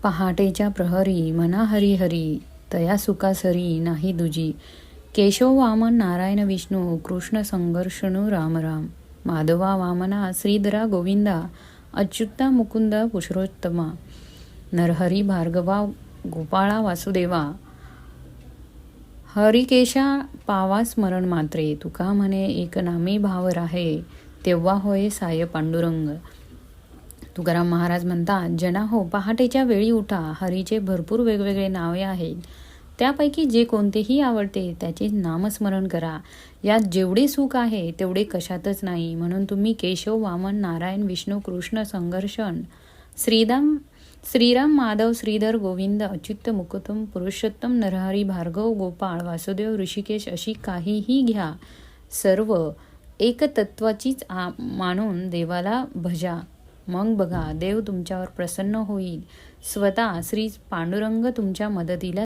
पहाटेच्या प्रहरी मना हरी हरी, तया सुखासरी नाही दुजी. केशव वामन नारायण विष्णू, कृष्ण संघर्षणू राम राम. माधवा वामना श्रीधरा गोविंदा, अच्युता मुकुंद पुरुषोत्तमा. नरहरी भार्गवा गोपाळा वासुदेवा, हरिकेशा पावा स्मरण मात्रे. तुका म्हणे एक नामी भाव राहे, तेव्हा होय साय पांडुरंग. तुकाराम महाराज म्हणतात, जना हो, पहाटेच्या वेळी उठा. हरीचे भरपूर वेगवेगळे नावे आहेत. त्यापैकी जे कोणतेही आवडते त्याचे नामस्मरण करा. यात जेवढे सुख आहे तेवढे कशातच नाही. म्हणून तुम्ही केशव वामन नारायण विष्णू कृष्ण संघर्षण श्रीराम माधव श्रीधर गोविंद अच्युत मुकुंद पुरुषोत्तम नरहरी भार्गव गोपाळ वासुदेव ऋषिकेश अशी काहीही घ्या. सर्व एकतत्वाचीच मानून देवाला भजा. मग बघा, देव तुमच्यावर प्रसन्न होईल. स्वतः श्री पांडुरंग तुमच्या मदतीला